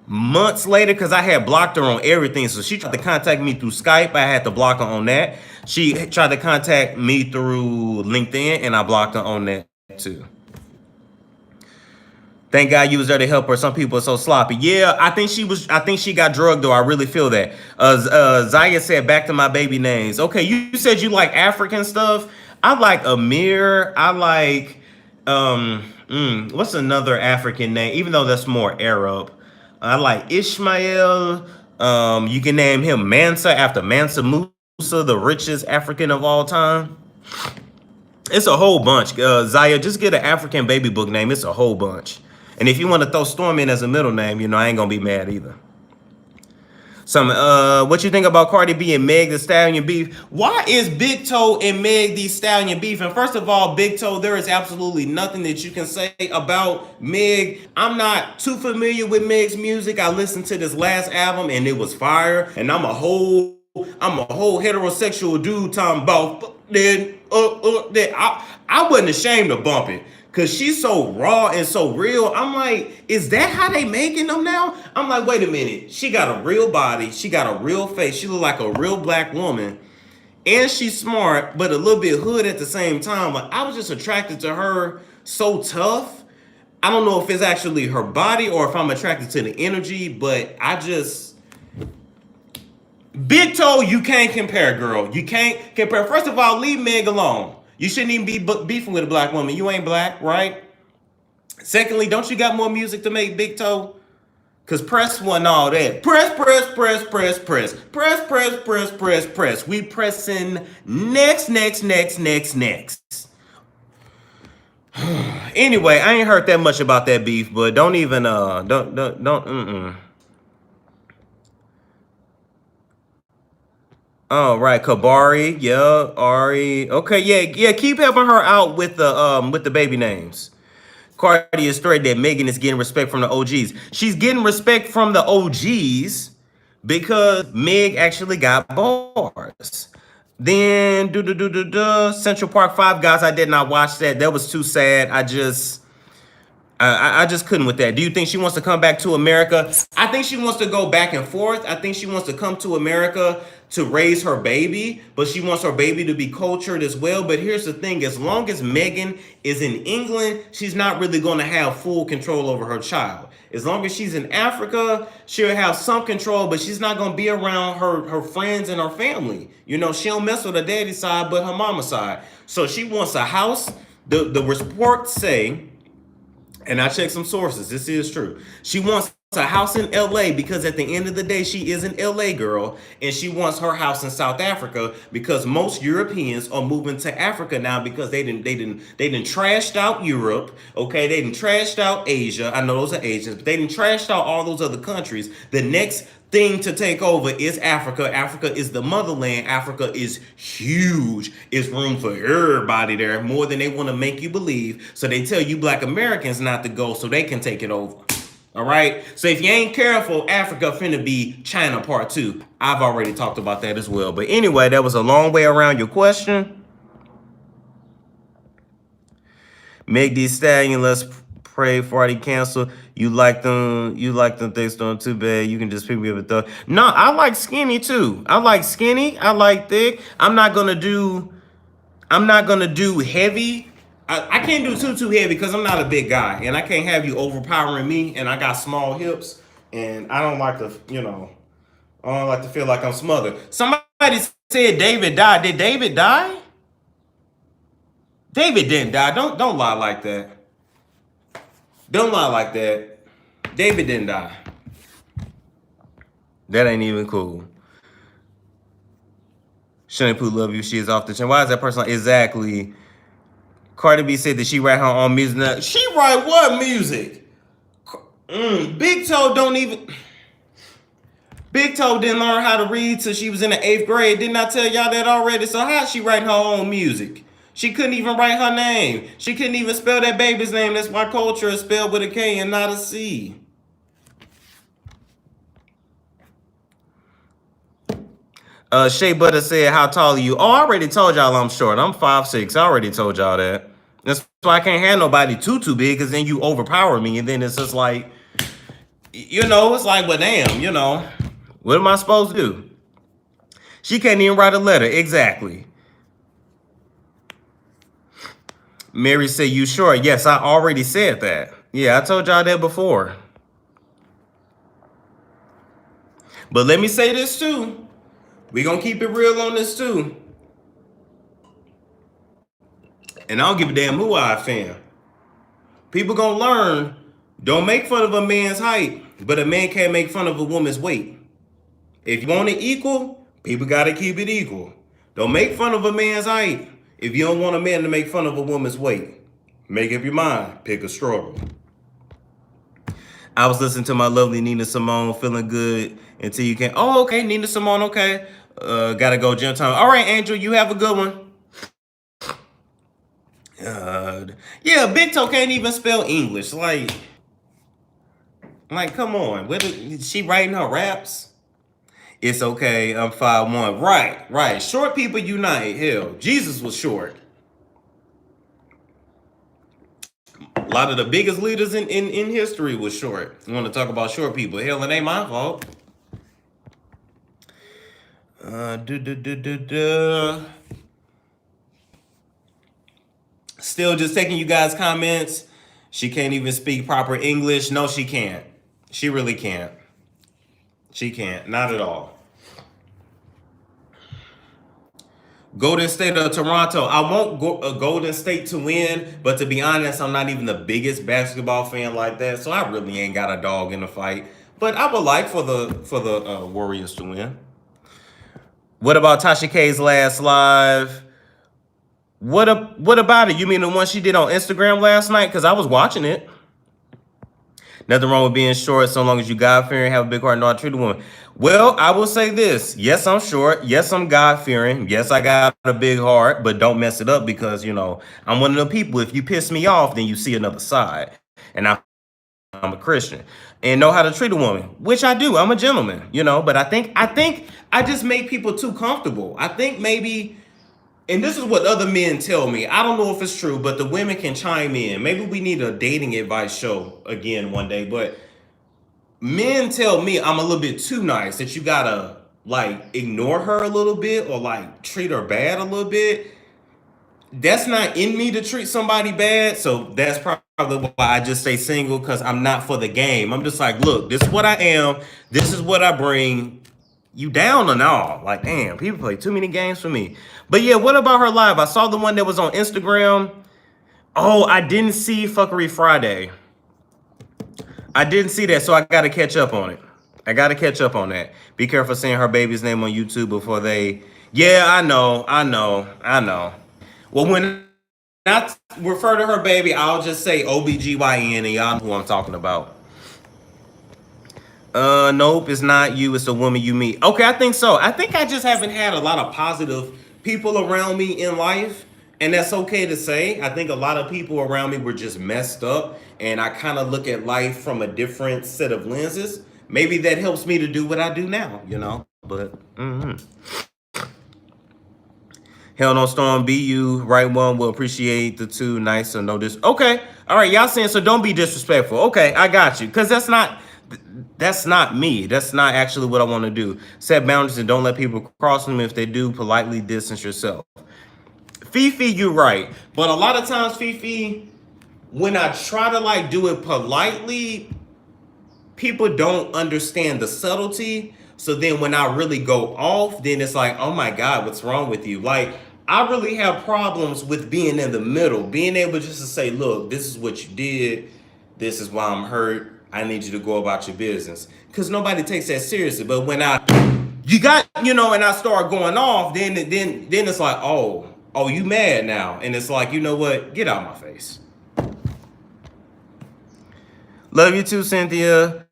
months later, because I had blocked her on everything. So she tried to contact me through Skype. I had to block her on that. She tried to contact me through LinkedIn, and I blocked her on that, too. Thank God you was there to help her. Some people are so sloppy. Yeah, I think she got drugged, though. I really feel that. Zaya said, back to my baby names. Okay, you said you like African stuff. I like Amir. I like, what's another African name? Even though that's more Arab. I like Ishmael. You can name him Mansa after Mansa Musa, the richest African of all time. It's a whole bunch. Zaya, just get an African baby book name. It's a whole bunch. And if you want to throw Storm in as a middle name, you know, I ain't going to be mad either. What you think about Cardi B and Meg Thee Stallion beef? Why is Big Toe and Meg Thee Stallion beef? And first of all, Big Toe, there is absolutely nothing that you can say about Meg. I'm not too familiar with Meg's music. I listened to this last album and it was fire. And I'm a whole heterosexual dude talking about that. I wasn't ashamed to bump it. Cause she's so raw and so real. I'm like, is that how they making them now? I'm like, wait a minute. She got a real body. She got a real face. She look like a real black woman. And she's smart, but a little bit hood at the same time. Like, I was just attracted to her so tough. I don't know if it's actually her body or if I'm attracted to the energy, but I just... Big Toe, you can't compare, girl. You can't compare. First of all, leave Meg alone. You shouldn't even be beefing with a black woman. You ain't black, right? Secondly, don't you got more music to make, Big Toe? Because press wasn't all that. Press. Press. We pressing next. Anyway, I ain't heard that much about that beef, but don't even, Oh, right, Kabari, yeah, Ari. Okay, yeah, keep helping her out with the baby names. Cardi is straight that Megan is getting respect from the OGs. She's getting respect from the OGs because Meg actually got bars. Then Central Park Five guys, I did not watch that. That was too sad. I just couldn't with that. Do you think she wants to come back to America? I think she wants to go back and forth. I think she wants to come to America to raise her baby, but she wants her baby to be cultured as well. But here's the thing, as long as Megan is in England, she's not really going to have full control over her child. As long as she's in Africa, she'll have some control, but she's not going to be around her friends and her family. You know, she don't mess with her daddy's side, but her mama's side. So she wants a house. The reports say, and I checked some sources, this is true. She wants a house in LA because at the end of the day, she is an LA girl, and she wants her house in South Africa because most Europeans are moving to Africa now because they didn't trashed out Europe, okay? They didn't trashed out Asia. I know those are Asians, but they didn't trashed out all those other countries. The next thing to take over is Africa. Africa is the motherland. Africa is huge. It's room for everybody there, more than they want to make you believe. So they tell you black Americans not to go so they can take it over. All right. So if you ain't careful, Africa finna be China part 2. I've already talked about that as well. But anyway, that was a long way around your question. Meg Thee Stallion, let's pray for the cancel. You like them thick stone too bad. You can just pick me up a thought. No, I like skinny too. I like skinny. I like thick. I'm not gonna do heavy. I can't do too heavy because I'm not a big guy, and I can't have you overpowering me. And I got small hips, and I don't like to, I don't like to feel like I'm smothered. Somebody said David died. Did David die? David didn't die. Don't lie like that. Don't lie like that. David didn't die. That ain't even cool. Shouldn't Pooh love you? She is off the chain. Why is that person like, exactly? Cardi B said that she write her own music. Now, she write what music? Big Toe don't even. Big Toe didn't learn how to read till she was in the 8th grade. Didn't I tell y'all that already? So how's she writing her own music? She couldn't even write her name. She couldn't even spell that baby's name. That's why culture is spelled with a K and not a C. Shea Butter said, how tall are you? Oh, I already told y'all I'm short. I'm 5'6". I already told y'all that. That's why I can't have nobody too big, because then you overpower me. And then it's just like, it's like, well, damn, what am I supposed to do? She can't even write a letter. Exactly. Mary said, you sure? Yes, I already said that. Yeah, I told y'all that before. But let me say this too. We're going to keep it real on this too. And I don't give a damn who I offend. People going to learn, don't make fun of a man's height, but a man can't make fun of a woman's weight. If you want it equal, people got to keep it equal. Don't make fun of a man's height if you don't want a man to make fun of a woman's weight. Make up your mind. Pick a struggle. I was listening to my lovely Nina Simone, feeling good until you came. Oh, okay, Nina Simone, okay. Gotta go gym time. All right, Angel, you have a good one. Yeah, Big Toe can't even spell English. Like, come on. Is she writing her raps? It's okay, I'm 5'1". Right. Short people unite. Hell, Jesus was short. A lot of the biggest leaders in history was short. You want to talk about short people? Hell, it ain't my fault. Still just taking you guys' comments. She can't even speak proper English. No, she can't. She really can't. She can't. Not at all. Golden State of Toronto. I want Golden State to win, but to be honest, I'm not even the biggest basketball fan like that, so I really ain't got a dog in the fight. But I would like for the Warriors to win. What about Tasha K's last live? What about it? You mean the one she did on Instagram last night? Because I was watching it. Nothing wrong with being short so long as you God-fearing, have a big heart, and know how to treat a woman. Well, I will say this. Yes, I'm short. Yes, I'm God-fearing. Yes, I got a big heart, but don't mess it up because, I'm one of the people. If you piss me off, then you see another side. And I'm a Christian and know how to treat a woman, which I do. I'm a gentleman, but I think I just make people too comfortable. I think maybe, and this is what other men tell me. I don't know if it's true, but the women can chime in. Maybe we need a dating advice show again one day, but men tell me I'm a little bit too nice, that you gotta like ignore her a little bit or like treat her bad a little bit. That's not in me to treat somebody bad, so that's probably why I just stay single, because I'm not for the game. I'm just like, look, this is what I am, this is what I bring. You down and all. Like, damn, people play too many games for me. But yeah, what about her live? I saw the one that was on Instagram. Oh, I didn't see Fuckery Friday. I didn't see that, so I gotta catch up on it. I gotta catch up on that. Be careful saying her baby's name on YouTube before they... Yeah, I know. Well, when I refer to her baby, I'll just say OBGYN, and y'all know who I'm talking about. Nope, it's not you. It's the woman you meet. Okay, I think so. I think I just haven't had a lot of positive people around me in life, and that's okay to say. I think a lot of people around me were just messed up, and I kind of look at life from a different set of lenses. Maybe that helps me to do what I do now, But hell no, Storm. Be you. Right one will appreciate the two. Nice, so no dis. Okay, all right, y'all saying so. Don't be disrespectful. Okay, I got you. Cause that's not me. That's not actually what I want to do. Set boundaries and don't let people cross them. If they do, politely distance yourself. Fifi, you're right. But a lot of times, Fifi, when I try to like do it politely, people don't understand the subtlety. So then when I really go off, then it's like, oh my God, what's wrong with you? Like, I really have problems with being in the middle, being able just to say, look, this is what you did. This is why I'm hurt. I need you to go about your business. Because nobody takes that seriously. But when and I start going off, then it's like, oh, you mad now. And it's like, you know what? Get out of my face. Love you too, Cynthia.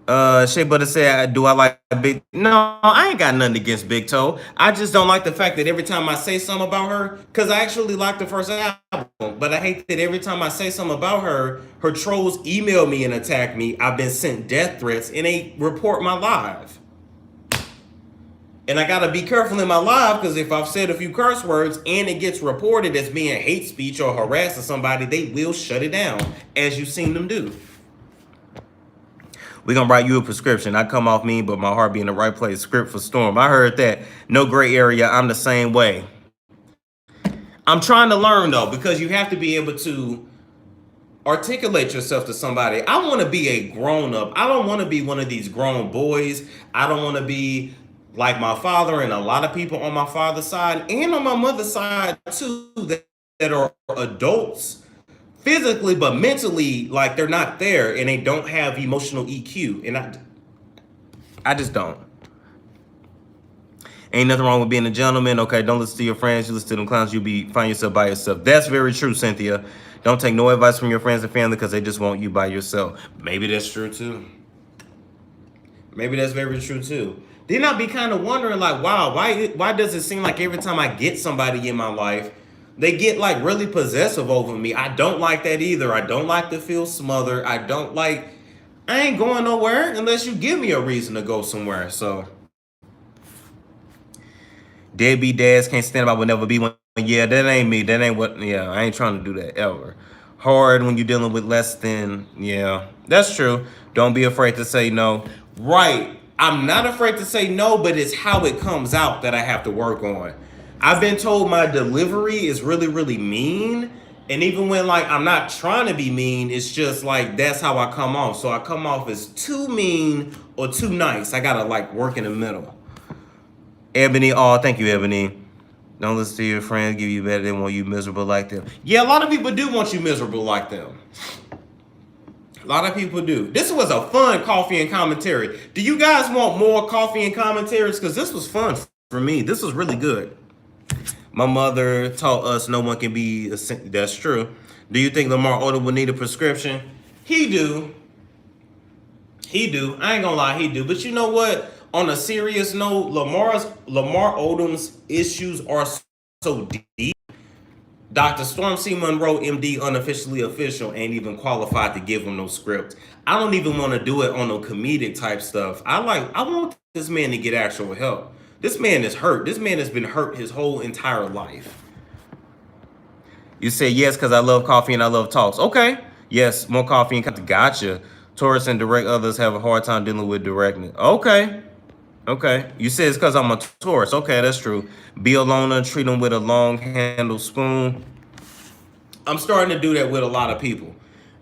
Shea Butter said, do I like Big? No, I ain't got nothing against Big Toe. I just don't like the fact that every time I say something about her, because I actually like the first album, but I hate that every time I say something about her trolls email me and attack me. I've been sent death threats and they report my live. And I gotta be careful in my live, because if I've said a few curse words and it gets reported as being hate speech or harassing somebody, they will shut it down, as you've seen them do. We're going to write you a prescription. I come off mean, but my heart be in the right place. Script for Storm. I heard that. No gray area. I'm the same way. I'm trying to learn, though, because you have to be able to articulate yourself to somebody. I want to be a grown-up. I don't want to be one of these grown boys. I don't want to be like my father and a lot of people on my father's side and on my mother's side, too, that are adults. Physically, but mentally, like they're not there and they don't have emotional EQ. And I just don't. Ain't nothing wrong with being a gentleman. Okay, don't listen to your friends. You listen to them clowns, find yourself by yourself. That's very true, Cynthia. Don't take no advice from your friends and family because they just want you by yourself. Maybe that's true too. Maybe that's very true too. Then I'll be kind of wondering like, wow, why does it seem like every time I get somebody in my life, they get like really possessive over me? I don't like that either. I don't like to feel smothered. I ain't going nowhere unless you give me a reason to go somewhere. So deadbeat dads can't stand by, will never be one. Yeah, that ain't me. That ain't what, yeah, I ain't trying to do that ever. Hard when you're dealing with less than, yeah, that's true. Don't be afraid to say no. Right. I'm not afraid to say no, but it's how it comes out that I have to work on. I've been told my delivery is really, really mean. And even when like I'm not trying to be mean, it's just like that's how I come off. So I come off as too mean or too nice. I gotta like work in the middle. Ebony, oh, thank you, Ebony. Don't listen to your friends give you better than want you miserable like them. Yeah, a lot of people do want you miserable like them. A lot of people do. This was a fun coffee and commentary. Do you guys want more coffee and commentaries? Because this was fun for me. This was really good. My mother taught us no one can be, that's true. Do you think Lamar Odom will need a prescription? He do. He do. I ain't gonna lie, he do. But you know what? On a serious note, Lamar Odom's issues are so deep. Dr. Storm C. Monroe, MD, unofficially official, ain't even qualified to give him no script. I don't even want to do it on no comedic type stuff. I want this man to get actual help. This man is hurt. This man has been hurt his whole entire life. You say yes because I love coffee and I love talks. Okay. Yes, more coffee and gotcha. Taurus and direct others have a hard time dealing with directly. Okay. Okay. You said it's because I'm a Taurus. Okay, that's true. Be a loner, treat them with a long handled spoon. I'm starting to do that with a lot of people.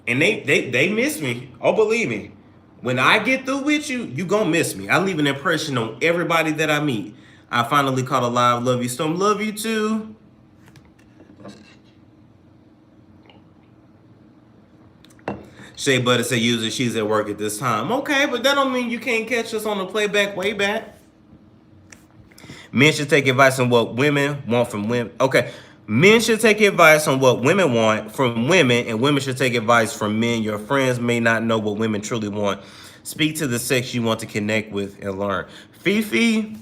And they miss me. Oh, believe me. When I get through with you, you gonna miss me. I leave an impression on everybody that I meet. I finally caught a live Love You Storm. Love you too. Shea Butter said usually she's at work at this time. Okay, but that don't mean you can't catch us on the playback way back. Men should take advice on what women want from women. Okay. Men should take advice on what women want from women, and women should take advice from men. Your friends may not know what women truly want. Speak to the sex you want to connect with and learn. Fifi,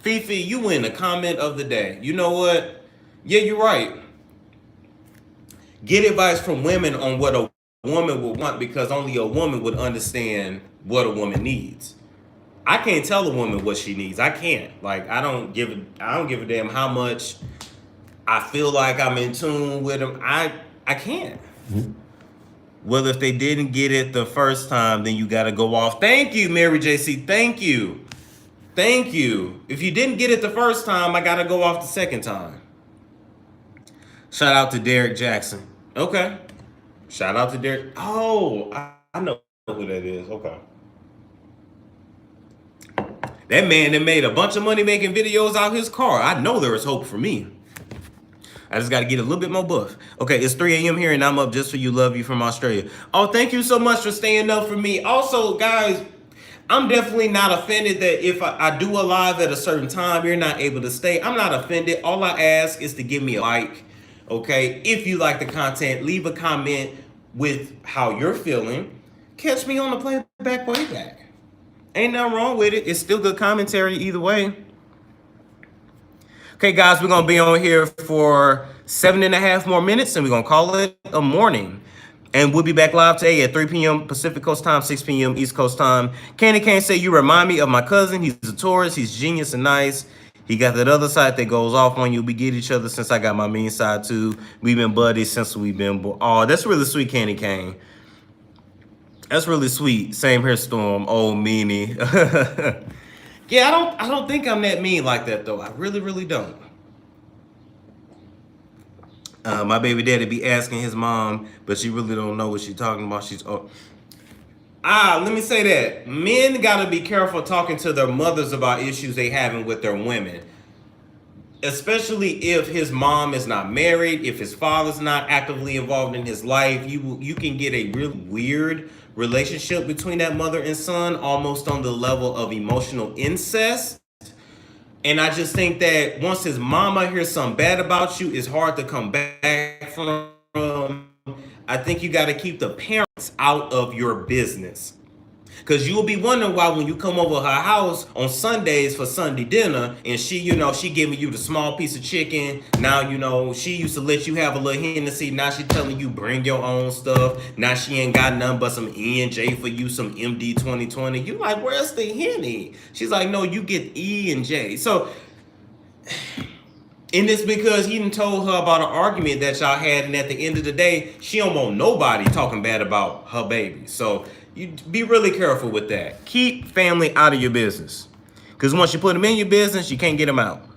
you win the comment of the day. You know what? Yeah, you're right. Get advice from women on what a woman would want, because only a woman would understand what a woman needs. I can't tell a woman what she needs. I can't. Like, I don't give a damn how much I feel like I'm in tune with them. I can't. Well, if they didn't get it the first time, then you got to go off. Thank you, Mary JC. Thank you. Thank you. If you didn't get it the first time, I got to go off the second time. Shout out to Derek Jackson. Okay. Shout out to Derek. Oh, I know who that is. Okay. That man that made a bunch of money making videos out his car. I know there is hope for me. I just got to get a little bit more buff. Okay, it's 3 a.m. here and I'm up just for you. Love you from Australia. Oh, thank you so much for staying up for me. Also, guys, I'm definitely not offended that if I do a live at a certain time, you're not able to stay. I'm not offended. All I ask is to give me a like. Okay, if you like the content, leave a comment with how you're feeling. Catch me on the playback way back. Ain't nothing wrong with it. It's still good commentary either way. Okay, guys, we're going to be on here for 7.5 more minutes, and we're going to call it a morning. And we'll be back live today at 3 p.m. Pacific Coast time, 6 p.m. East Coast time. Candy Cane say, you remind me of my cousin. He's a Taurus. He's genius and nice. He got that other side that goes off on you. We get each other since I got my mean side, too. We've been buddies since we've been born. Oh, that's really sweet, Candy Cane. That's really sweet. Same here, Storm. Oh, meanie. Yeah, I don't think I'm that mean like that, though. I really, really don't. My baby daddy be asking his mom, but she really don't know what she's talking about. Let me say that. Men got to be careful talking to their mothers about issues they having with their women. Especially if his mom is not married, if his father's not actively involved in his life, you can get a really weird relationship between that mother and son, almost on the level of emotional incest. And I just think that once his mama hears something bad about you, it's hard to come back from. I think you got to keep the parents out of your business. Because you'll be wondering why when you come over her house on Sundays for Sunday dinner and she giving you the small piece of chicken. Now, she used to let you have a little Hennessy. Now she telling you bring your own stuff. Now she ain't got nothing but some E&J for you, some MD 2020. You like, where's the Henny? She's like, no, you get E and J. So, and it's because he done told her about an argument that y'all had, and at the end of the day, she don't want nobody talking bad about her baby. So, you be really careful with that. Keep family out of your business. Because once you put them in your business, you can't get them out.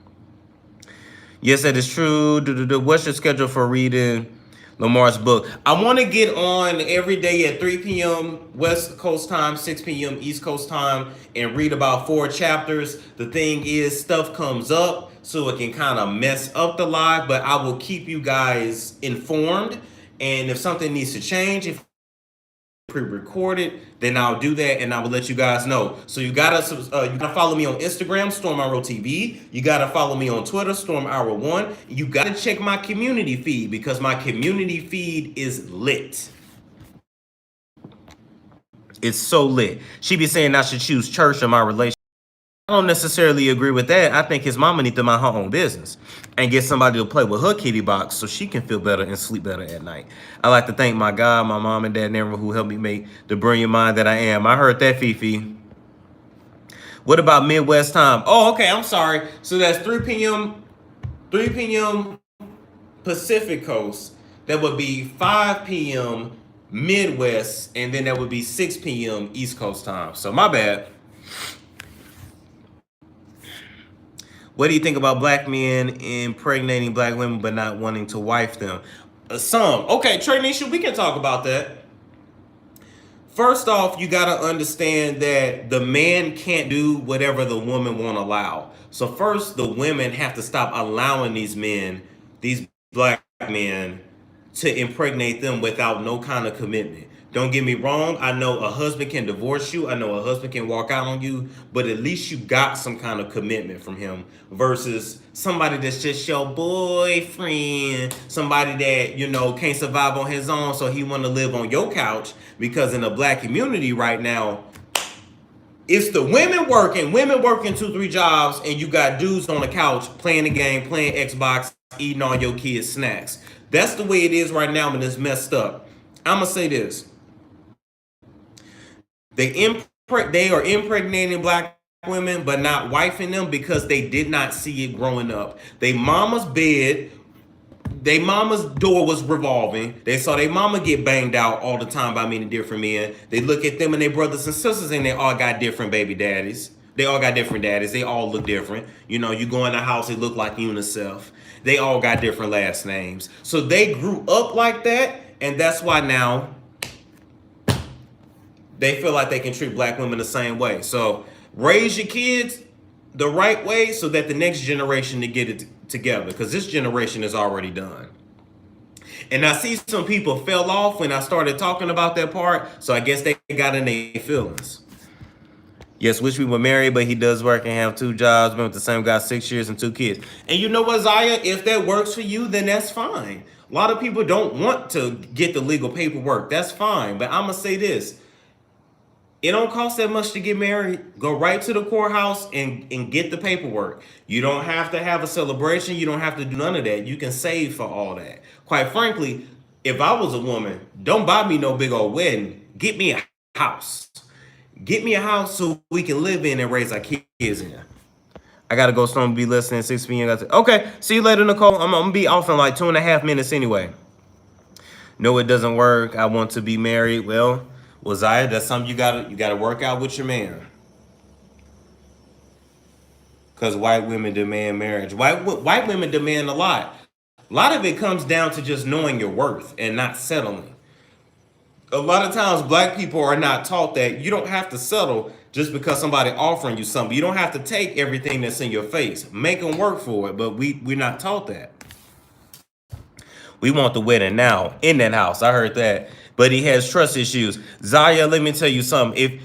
Yes, that is true. What's your schedule for reading Lamar's book? I want to get on every day at 3 p.m. West Coast time, 6 p.m. East Coast time, and read about 4 chapters. The thing is, stuff comes up, so it can kind of mess up the live, but I will keep you guys informed. And if something needs to change, if pre-recorded, then I'll do that and I will let you guys know. So you gotta follow me on Instagram, stormmonroetv. You gotta follow me on Twitter, stormhour1. You gotta check my community feed because my community feed is lit. It's so lit. She be saying I should choose church in my relationship. I don't necessarily agree with that. I think his mama need to mind her own business and get somebody to play with her kitty box so she can feel better and sleep better at night. I like to thank my God, my mom and dad, and everyone who helped me make the brilliant mind that I am. I heard that, Fifi. What about Midwest time? Oh, okay, I'm sorry. So that's 3 p.m. 3 p.m. Pacific Coast. That would be 5 p.m. Midwest, and then that would be 6 p.m. East Coast time. So my bad. What do you think about black men impregnating black women but not wanting to wife them? Some. Okay, Trainisha, we can talk about that. First off, you got to understand that the man can't do whatever the woman won't allow. So first, the women have to stop allowing these men, these black men, to impregnate them without no kind of commitment. Don't get me wrong. I know a husband can divorce you. I know a husband can walk out on you, but at least you got some kind of commitment from him versus somebody that's just your boyfriend, somebody that, you know, can't survive on his own. So he want to live on your couch because in the black community right now, it's the women working 2-3 jobs and you got dudes on the couch playing the game, playing Xbox, eating all your kids' snacks. That's the way it is right now, and it's messed up. I'm going to say this. They are impregnating black women, but not wifing them because they did not see it growing up. They mama's door was revolving. They saw their mama get banged out all the time by many different men. They look at them and their brothers and sisters, and they all got different baby daddies. They all got different daddies. They all look different. You know, you go in the house, they look like UNICEF. They all got different last names. So they grew up like that, and that's why now they feel like they can treat black women the same way. So raise your kids the right way so that the next generation to get it together, because this generation is already done. And I see some people fell off when I started talking about that part, so I guess they got in their feelings. Yes, wish we were married, but he does work and have 2 jobs, been with the same guy 6 years and 2 kids. And you know what, Zaya? If that works for you, then that's fine. A lot of people don't want to get the legal paperwork. That's fine. But I'm going to say this. It don't cost that much to get married. Go right to the courthouse and get the paperwork. You don't have to have a celebration. You don't have to do none of that. You can save for all that. Quite frankly, if I was a woman, don't buy me no big old wedding. Get me a house. Get me a house so we can live in and raise our kids in. I got to go storm, be listening 6 p.m. Okay, see you later, Nicole. I'm going to be off in like 2.5 minutes anyway. No, it doesn't work. I want to be married. Well, Zaya, that's something you gotta work out with your man. Because white women demand marriage. White women demand a lot. A lot of it comes down to just knowing your worth and not settling. A lot of times black people are not taught that you don't have to settle just because somebody offering you something. You don't have to take everything that's in your face. Make them work for it, but we're not taught that. We want the wedding now in that house. I heard that. But he has trust issues. Zaya, let me tell you something. If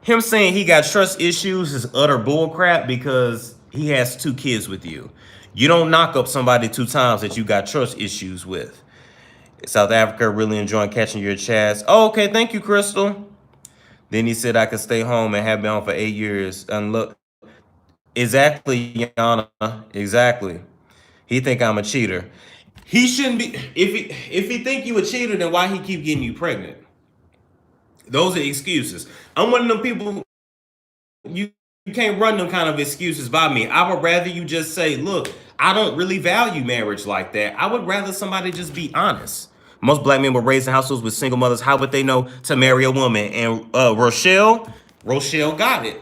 him saying he got trust issues is utter bullcrap because he has 2 kids with you. You don't knock up somebody 2 times that you got trust issues with. South Africa, really enjoying catching your chats. Oh, okay, thank you, Crystal. Then he said I could stay home and have been on for 8 years. And look, exactly, Yana, exactly. He think I'm a cheater. He shouldn't be. If he think you a cheater, then why he keep getting you pregnant? Those are excuses. I'm one of them people. You can't run them kind of excuses by me. I would rather you just say, look, I don't really value marriage like that. I would rather somebody just be honest. Most black men were raised in households with single mothers. How would they know to marry a woman? And Rochelle got it.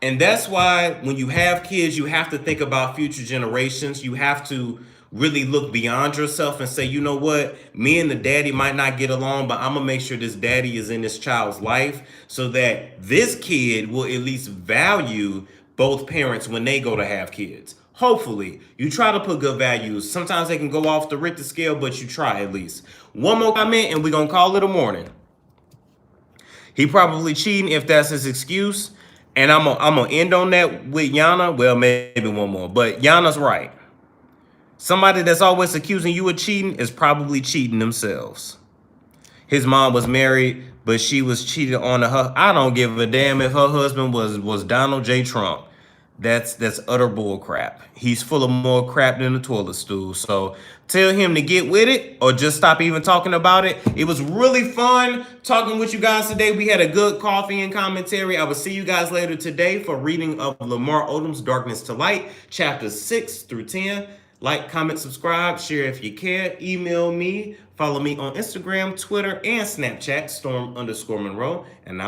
And that's why when you have kids, you have to think about future generations. You have to really look beyond yourself and say, you know what? Me and the daddy might not get along, but I'm going to make sure this daddy is in this child's life so that this kid will at least value both parents when they go to have kids. Hopefully, you try to put good values. Sometimes they can go off the Richter scale, but you try at least. One more comment and we're going to call it a morning. He probably cheating if that's his excuse. And I'm gonna end on that with Yana. Well, maybe one more, but Yana's right. Somebody that's always accusing you of cheating is probably cheating themselves. His mom was married, but she was cheated on her. I don't give a damn if her husband was Donald J. Trump. That's utter bull crap. He's full of more crap than a toilet stool. So tell him to get with it or just stop even talking about it. It was really fun talking with you guys today. We had a good coffee and commentary. I will see you guys later today for reading of Lamar Odom's Darkness to Light, chapters 6 through 10. Like, comment, subscribe, share if you care. Email me. Follow me on Instagram, Twitter, and Snapchat, Storm_Monroe. And I will